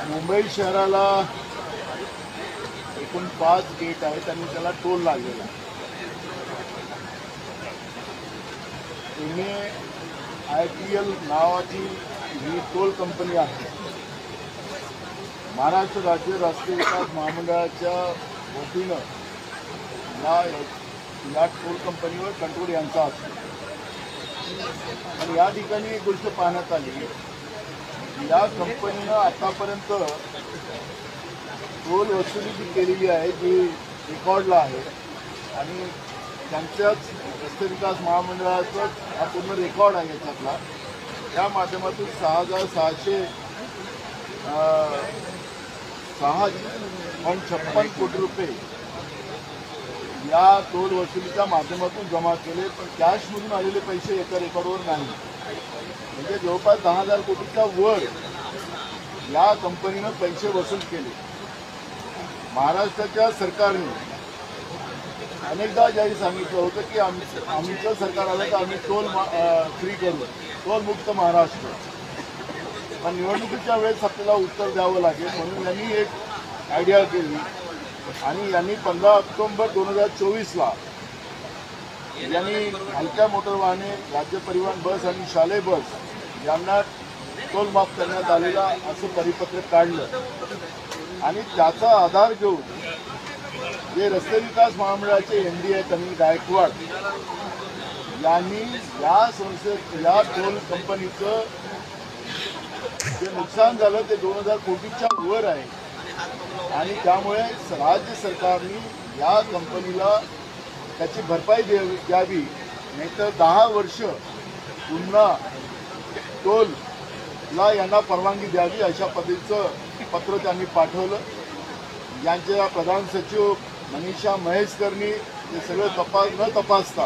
मुंबई शहराला एकूण 5 गेट आहेत आणि त्याला टोल लागलेला आहे. MAITL नावाची ही टोल कंपनी आहे. महाराष्ट्र राज्य रस्ते विकास महामंडळाच्या वतीनं या टोल कंपनीवर कंट्रोल यांचा असतो. आणि या ठिकाणी एक गोष्ट पाहण्यात आली, या कंपनीनं आतापर्यंत टोल वसुली जी केलेली आहे जी रेकॉर्डला आहे आणि त्यांच्याच रस्ते विकास महामंडळाचा हा पूर्ण रेकॉर्ड आहे याच्यातला. त्या माध्यमातून 6,656 कोटी रुपये या टोल वसुलीच्या माध्यमातून जमा केले. पण कॅशमधून आलेले पैसे एका रेकॉर्डवर नाही. म्हणजे जवळपास 10,000 कोटीच्या वर या कंपनीनं पैसे वसूल केले. महाराष्ट्राच्या सरकारने अनेकदा जाहीर सांगितलं होतं की आमचं सरकार आलं तर आम्ही टोल फ्री करू, टोल मुक्त महाराष्ट्र. पण निवडणुकीच्या वेळेस आपल्याला उत्तर द्यावं लागेल म्हणून यांनी एक आयडिया केली आणि यांनी 15 ऑक्टोबर 2024ला यांनी हलक्या मोटर वाहने, राज्य परिवहन बस आणि शालेय बस यांना टोल माफ करण्यात आलेला असं परिपत्रक काढलं. आणि त्याचा आधार घेऊन जे रस्ते विकास महामंडळाचे MD आहेत अनिल गायकवाड यांनी या टोल कंपनीचं जे नुकसान झालं ते 2,000 कोटीच्या वर आहे. आणि त्यामुळे राज्य सरकारने या कंपनीला त्याची भरपाई द्यावी, नाहीतर 10 वर्ष पुन्हा टोलला यांना परवानगी द्यावी अशा पद्धतीचं पत्र त्यांनी पाठवलं. यांच्या प्रधान सचिव मनीषा महेशकरनी हे सगळं न तपासता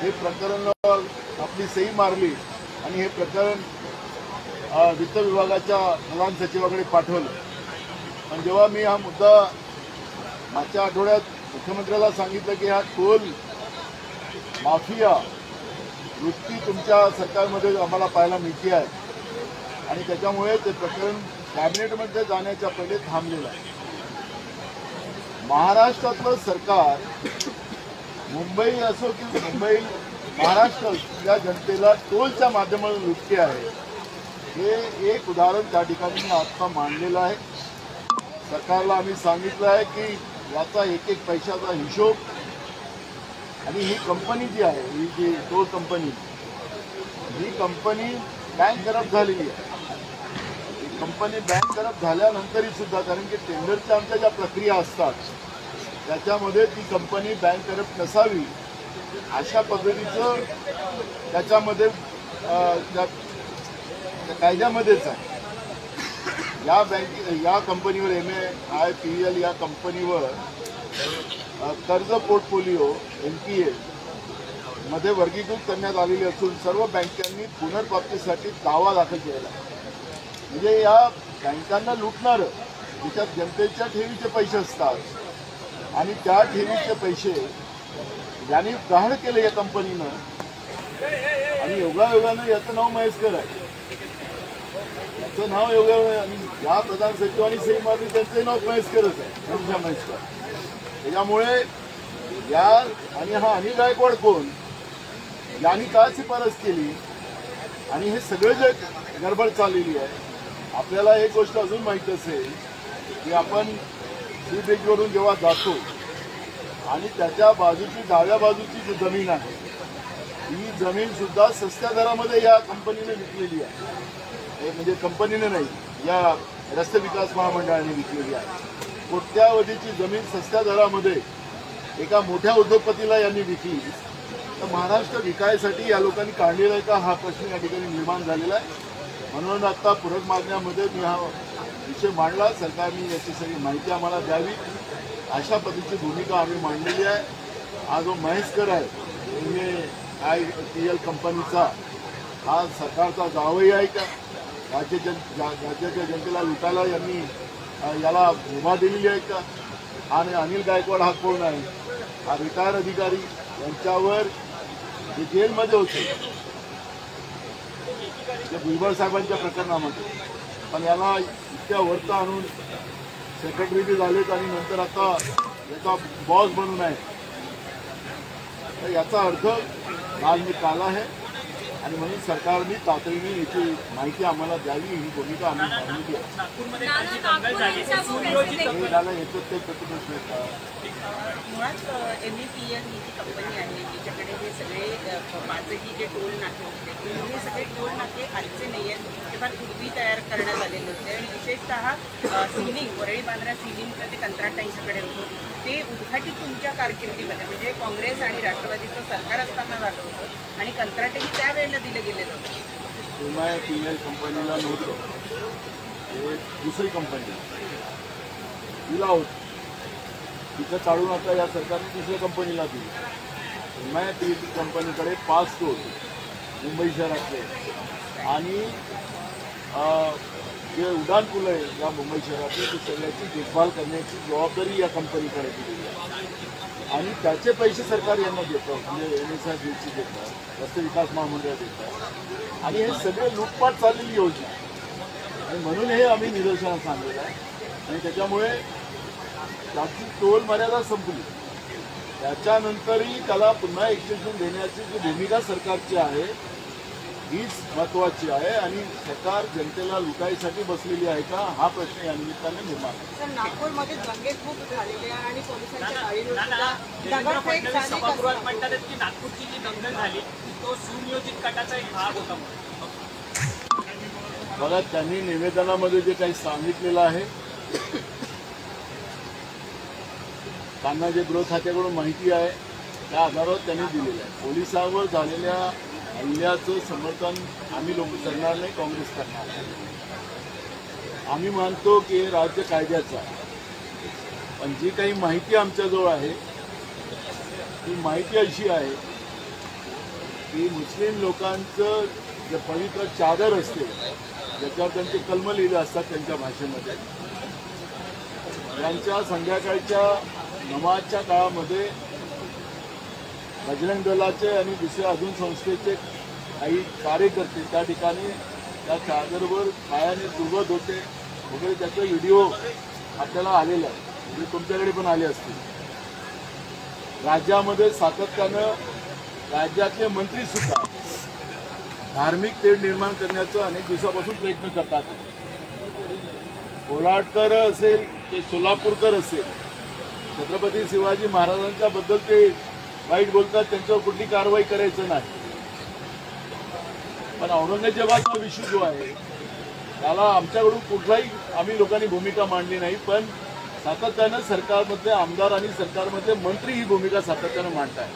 हे प्रकरण आपली सही मारली आणि हे प्रकरण वित्त विभागाच्या प्रधान सचिवाकडे पाठवलं. पण जेव्हा मी हा मुद्दा मागच्या आठवड्यात मुख्यमंत्र्याला सांगितलं की हा टोल माफिया वृत्ती तुमच्या सरकारमध्ये आम्हाला पाहायला मिळते आहे आणि त्याच्यामुळे ते प्रकरण कॅबिनेटमध्ये जाण्याच्या पहिले थांबलेलं आहे. महाराष्ट्रातलं सरकार मुंबई असो की महाराष्ट्र या जनतेला टोलच्या माध्यमातून लुटते आहे. हे एक उदाहरण त्या ठिकाणी मी आत्ता मांडलेलं आहे. सरकारला आम्ही सांगितलं आहे की याचा एक एक पैशाचा हिशोब आणि ही कंपनी जी आहे, ही जी टोल कंपनी, ही कंपनी बँक करप्ट झालेली आहे. ही कंपनी बँक करप्ट झाल्यानंतरही सुद्धा, कारण की टेंडरच्या आमच्या ज्या प्रक्रिया असतात त्याच्यामध्ये ती कंपनी बँक करप्ट नसावी अशा पद्धतीचं त्याच्यामध्ये त्या कायद्यामध्येच आहे. या कंपनीवर MAITL या कंपनीवर कर्ज पोर्टफोलिओ NPA मध्ये वर्गीकृत करण्यात आलेली असून सर्व बँकांनी पुनर्प्राप्तीसाठी दावा दाखल केलेला आहे. म्हणजे या बँकांना लुटणारं, ज्याच्यात जनतेच्या ठेवीचे पैसे असतात आणि त्या ठेवीचे पैसे ज्यांनी ग्रहण केले या कंपनीनं, आणि योगायोगानं याचं नाव महेशकर आहे, याचं नाव योगायोग आणि या प्रधान सचिवांनी सही मारली त्यांचं नाव महेशकरच आहे, मनीषा महेशकर. त्याच्यामुळे या आणि हा अनिल गायकवाड कोण, यांनी का शिफारस केली आणि हे सगळं जे गडबड चाललेली आहे. आपल्याला एक गोष्ट अजून माहीत असेल की आपण सी ब्रिजवरून जेव्हा जातो आणि त्याच्या बाजूची डाव्या बाजूची जी जमीन आहे ही जमीन सुद्धा सस्त्या दरामध्ये या कंपनीने विकलेली आहे. म्हणजे कंपनीने नाही, या रस्ते विकास महामंडळाने विकलेली आहे. कोट्यावधीची जमीन सस्त्या दरामध्ये एका मोठ्या उद्योगपतीला यांनी विकली. तर महाराष्ट्र विकायसाठी या लोकांनी काढलेला आहे का, हा प्रश्न या ठिकाणी निर्माण झालेला आहे. म्हणून आता पूरक मागण्यामध्ये मी हा विषय मांडला. सरकारने याची सगळी माहिती आम्हाला द्यावी अशा पद्धतीची भूमिका आम्ही मांडलेली आहे. हा जो महेशकर आहे MAITL कंपनीचा, हा सरकारचा जावई आहे का, राज्याच्या जनतेला लुटायला यांनी याला मुभा दिलेली आहे का. आणि अनिल गायकवाड हा कोण आहे, हा रिटायर अधिकारी, यांच्यावर जे जेलमध्ये होते ते भुजबळ साहेबांच्या प्रकरणामध्ये पण याला इतक्या वरता आणून सेक्रेटरी बी झालेत आणि नंतर आता याचा बॉस बनून आहे. तर याचा अर्थ राजनीतिकाला आहे आणि म्हणून सरकारने तातडीने याची माहिती आम्हाला द्यावी, ही भूमिका आम्ही मांडली आहे. झालं याच्यात ते प्रतिप्रश्न येतात. मुळात MEPL ही जी कंपनी आहे जिच्याकडे हे सगळे पाचही जे टोल नाके होते हे सगळे टोल नाके आजचे नाही आहेत, ते फार पूर्वी तयार करण्यात आलेले होते आणि विशेषतः सिलिंग वरळी बांद्रा सिलिंगचं ते कंत्राटदारांच्याकडे होतं. ते उद्घाटित तुमच्या कारकिर्दीमध्ये म्हणजे काँग्रेस आणि राष्ट्रवादीचं सरकार असताना झालं होतं आणि कंत्राटही त्यावेळेला दिलं गेलेलं होतं. MIPL कंपनीला नव्हतं, हे दुसरी कंपनी तिला होतं. तिथं काढून आता या सरकारने दुसऱ्या कंपनीला दिली. MIPL कंपनीकडे 5 टोल मुंबई शहरातले आणि जे उड्डाणपूल आहे या मुंबई शहरातली ती सगळ्याची देखभाल करण्याची जबाबदारी या कंपनीकडे दिलेली आहे आणि त्याचे पैसे सरकार यांना देतं, म्हणजे NSIDC देतात, रस्ते विकास महामंडळ देतात आणि हे सगळे लूटपाट चाललेली योजना आणि म्हणून हे आम्ही निदर्शनास आणलेलं आहे. आणि त्याच्यामुळे त्याची टोल मर्यादा संपली, त्याच्यानंतरही त्याला पुन्हा एक्सटेन्शन देण्याची जी भूमिका सरकारची आहे हीच महत्त्वाची आहे आणि सरकार जनतेला लुटाईसाठी बसलेली आहे का, हा प्रश्न या निमित्ताने निर्माण आहे. तर नागपूरमध्ये दंगे खूप झालेले आणि पोलिसांच्या गाडीवर सभागृहात म्हणतात की नागपूरची जी दंगल झाली तो सुनियोजित कटाचा एक भाग होता. बघा, त्यांनी निवेदनामध्ये जे काही सांगितलेलं आहे, त्यांना जे गृह खात्याकडून माहिती आहे त्या आधारावर त्यांनी दिलेलं आहे. पोलिसांवर झालेल्या हल्ल्याचं समर्थन आम्ही लोक करणार नाही, काँग्रेस करणार नाही. आम्ही मानतो की हे राज्य कायद्याचं आहे, पण जी काही माहिती आमच्याजवळ आहे ती माहिती अशी आहे की मुस्लिम लोकांचं जे पवित्र चादर असते ज्याच्यावर त्यांचे कलम लिहिले असतात त्यांच्या भाषेमध्ये, यांच्या संध्याकाळच्या नमाजच्या काळामध्ये बजरंग दलाचे आणि दुसऱ्या अजून संस्थेचे काही कार्यकर्ते त्या ठिकाणी त्या चादरवर पायाने दुर्गत होते वगैरे, त्याचा व्हिडिओ आपल्याला आलेला आहे, म्हणजे तुमच्याकडे पण आले असतील. राज्यामध्ये सातत्यानं राज्यातले मंत्रीसुद्धा धार्मिक तेढ निर्माण करण्याचा अनेक दिवसापासून प्रयत्न करतात. कोल्हाटकर असेल ते सोलापूरकर असेल, छत्रपती शिवाजी महाराजांच्या बद्दल ते वाईट बोलतात, त्यांच्यावर कुठली कारवाई करायचं नाही. पण औरंगजेबाचा विषय जो आहे त्याला आमच्याकडून कुठलाही आम्ही लोकांनी भूमिका मांडली नाही, पण सातत्यानं सरकारमधले आमदार आणि सरकारमधले मंत्री ही भूमिका सातत्यानं मांडत आहेत.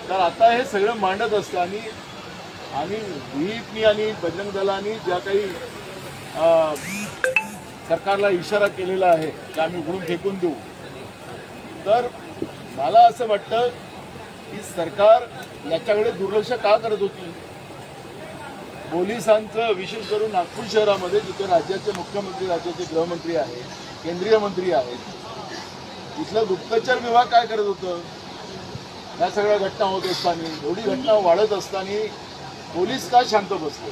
तर आता हे सगळं मांडत असताना आणि VIPनी आणि बजरंग दलानी ज्या काही सरकारला इशारा केलेला आहे की आम्ही उघडून फेकून देऊ, तर मला असं वाटतं की सरकार याच्याकडे दुर्लक्ष का करत होती. पोलिसांचं विशेष करून नागपूर शहरामध्ये जिथे राज्याचे मुख्यमंत्री, राज्याचे गृहमंत्री आहेत, केंद्रीय मंत्री आहेत, इथलं गुप्तचर विभाग काय करत होतं. या सगळ्या घटना होत असताना, एवढी घटना वाढत असताना पोलीस का शांत बसले.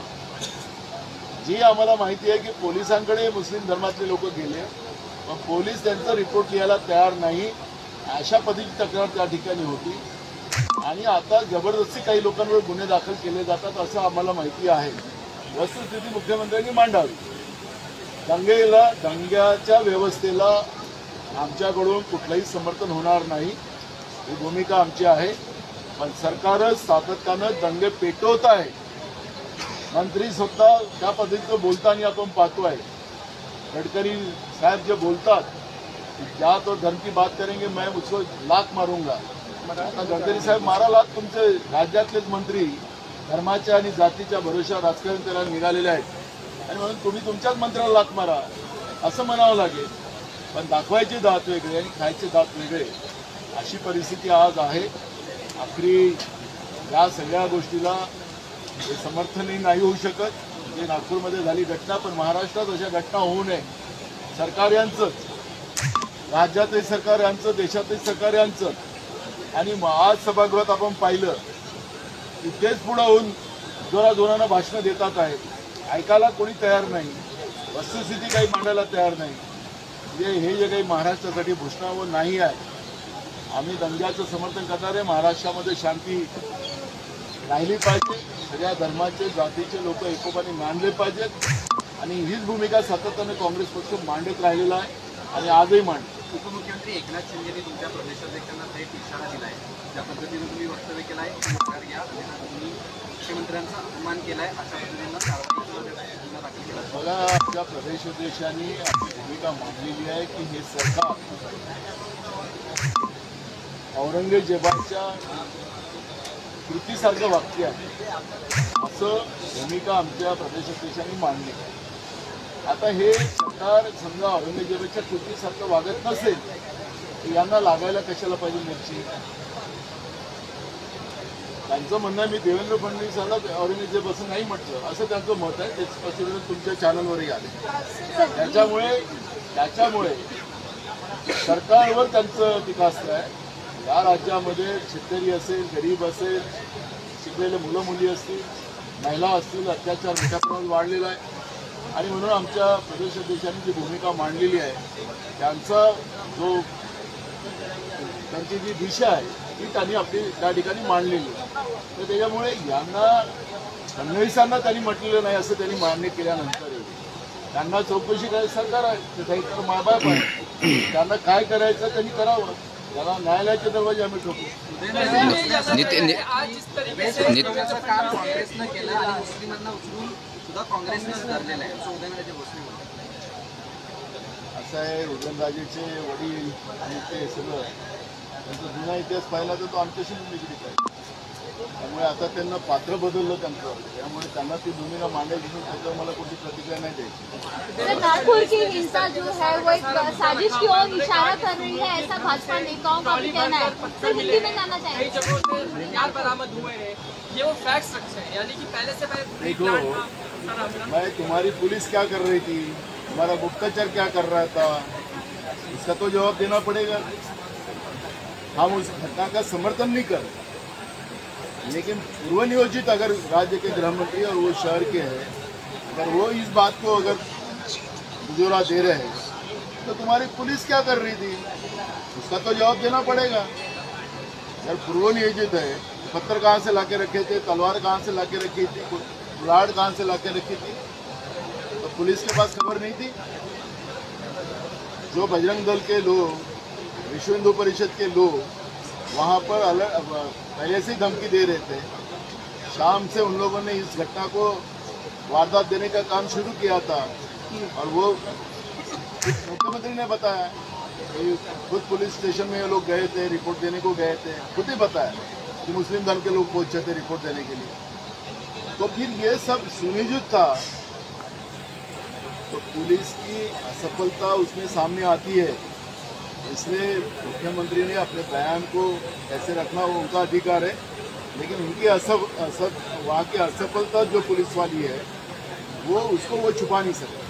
जी आम्हाला माहिती आहे की पोलिसांकडे मुस्लिम धर्मातले लोक गेले, पण पोलीस त्यांचा रिपोर्ट लिहायला तयार नाही, अशा पद्धतीची तक्रार त्या ठिकाणी होती आणि आता जबरदस्ती काही लोकांवर गुन्हे दाखल केले जातात असं आम्हाला माहिती आहे. वस्तुस्थिती मुख्यमंत्र्यांनी मांडावी. दंग्याच्या व्यवस्थेला आमच्याकडून कुठलंही समर्थन होणार नाही, ही भूमिका आमची आहे. पण सरकारच सातत्यानं दंगे पेटवत आहे. मंत्री स्वतः त्या पद्धतीचं बोलताना आपण पाहतोय. गडकरी साहेब जे बोलतात, क्या तो धर्म की बात करेंगे मैं उसको लात मारूंगा. आता गडकरी साहेब मारा लात. तुमचे राज्यातलेच मंत्री धर्माच्या आणि जातीच्या भरोश्यावर राजकारण करायला निघालेले आहेत आणि म्हणून तुम्ही तुमच्याच मंत्र्याला लात मारा असं म्हणावं लागेल. पण दाखवायचे दात वेगळे आणि खायचे दात वेगळे, अशी परिस्थिती आज आहे. आखरी या सगळ्या गोष्टीला हे समर्थनही नाही होऊ शकत. जे नागपूरमध्ये झाली घटना, पण महाराष्ट्रात अशा घटना होऊ नये. सरकार यांचंच, राज्यातही सरकार यांचं, देशातही सरकार यांचं. आणि आज सभागृहात आपण पाहिलं की तेच पुढं होऊन जोराजोरानं भाषणं देतात आहेत. ऐकायला कोणी तयार नाही, वस्तुस्थिती काही मांडायला तयार नाही. म्हणजे हे जे काही महाराष्ट्रासाठी घोषणावं नाही आहे. आम्ही दंग्याचं समर्थन करणारे, महाराष्ट्रामध्ये शांती राहिली पाहिजे, सगळ्या धर्माचे जातीचे लोक एकोपाने मानले पाहिजेत आणि हीच भूमिका सातत्याने काँग्रेस पक्ष मांडत राहिलेला आहे आणि आजही मांडतो. उपमुख्यमंत्री एकनाथ शिंदेने तुमच्या प्रदेशाध्यक्षांना थेट इशारा दिला आहे. ज्या पद्धतीने तुम्ही वक्तव्य केलं आहे माघार घ्या आणि तुम्ही मुख्यमंत्र्यांचा अपमान केला आहे अशा पद्धतीनं कारवाई दाखल केला. बघा, आमच्या प्रदेशाध्यक्षांनी आपली भूमिका मांडलेली आहे की हे सरकार औरंगजेबाच्या कृतीसारखं वाक्य आहे असं भूमिका आमच्या प्रदेशाध्यक्षांनी मांडली. आता हे सरकार समजा औरंगजेबाच्या कृतीसारखं वागत नसेल तर यांना लागायला कशाला पाहिजे मिरची. त्यांचं म्हणणं आहे मी देवेंद्र फडणवीसांना औरंगजेब असं नाही म्हटलं, असं त्यांचं मत आहे. ते स्पष्टीकरण तुमच्या चॅनलवरही आले. त्याच्यामुळे सरकारवर त्यांचं टीकास्त्र आहे. या राज्यामध्ये शेतकरी असेल, गरीब असेल, शिकलेले मुलं मुली असतील, महिला असतील, अत्याचार मोठ्या प्रमाणात वाढलेला आहे आणि म्हणून आमच्या प्रदेशाध्यक्षांनी जी भूमिका मांडलेली आहे त्यांची जी दिशा आहे ती त्यांनी आपली त्या ठिकाणी मांडलेली आहे. तर त्याच्यामुळे यांना फडणवीसांना त्यांनी म्हटलेलं नाही असं त्यांनी मान्य केल्यानंतर त्यांना चौकशी करायचं सरकार आहे, ते काही मायबाप आहे, त्यांना काय करायचं त्यांनी करावं. त्याला न्यायालयाचे दरवाजे आम्ही ठोकू. काम काँग्रेसनं केलं आणि मुस्लिमांना उचलून सुद्धा काँग्रेसनं धरलेलं आहे असं उदयनराजे भोसले म्हणतात. असं आहे, उदयनराजेचे वडील आणि ते सगळं त्यांचा जुना इतिहास पाहिला तर तो आमच्याशी निगडीत आहे. त्यामुळे आता त्यांना पात्र बदललं त्यांचं, त्यामुळे त्यांना ती भूमिका मांडायची म्हणून त्याच्यावर मला कोणती प्रतिक्रिया नाही द्यायची. सर, नागपुर की हिंसा जो है वो एक साजिश की ओर इशारा कर रही है, ऐसा भाजपा नेताओं का भी कहना है. सर, हिंदी में जानना कई चाहेंगे. जगहों पे हथियार बरामद हुए हैं, ये वो फैक्ट्स हैं, यानी कि पहले से देखो, मैं तुम्हारी पुलिस क्या कर रही थी, तुम्हारा गुप्तचर क्या कर रहा था, इसका तो जवाब देना पड़ेगा. हम उस घटना का समर्थन नहीं कर, लेकिन पूर्व नियोजित अगर राज्य के गृह मंत्री और वो शहर के हैं, अगर वो इस बात को अगर दुजोरा दे रहे हैं तो तुम्हारी पुलिस क्या कर रही थी, उसका तो जवाब देना पड़ेगा. अगर पूर्व नियोजित है, पत्थर कहाँ से लाके रखे थे, तलवार कहाँ से लाके रखी थी, बुलाड़ कहाँ से लाके रखी थी, तो पुलिस के पास खबर नहीं थी. जो बजरंग दल के लोग, विश्व हिंदू परिषद के लोग वहाँ पर पहले से ही धमकी दे रहे थे. शाम से उन लोगों ने इस घटना को वारदात देने का काम शुरू किया था और वो मुख्यमंत्री ने बताया कि खुद पुलिस स्टेशन में ये लोग गए थे, रिपोर्ट देने को गए थे, खुद ही बताया कि मुस्लिम धर्म के लोग पहुंचे थे रिपोर्ट देने के लिए. तो फिर ये सब सुनिश्चित था. तो पुलिस की असफलता उसमें सामने आती है, इसलिए मुख्यमंत्री ने अपने बयान को कैसे रखना वो उनका अधिकार है, लेकिन उनकी वहाँ की असफलता जो पुलिस वाली है वो उसको वो छुपा नहीं सकते.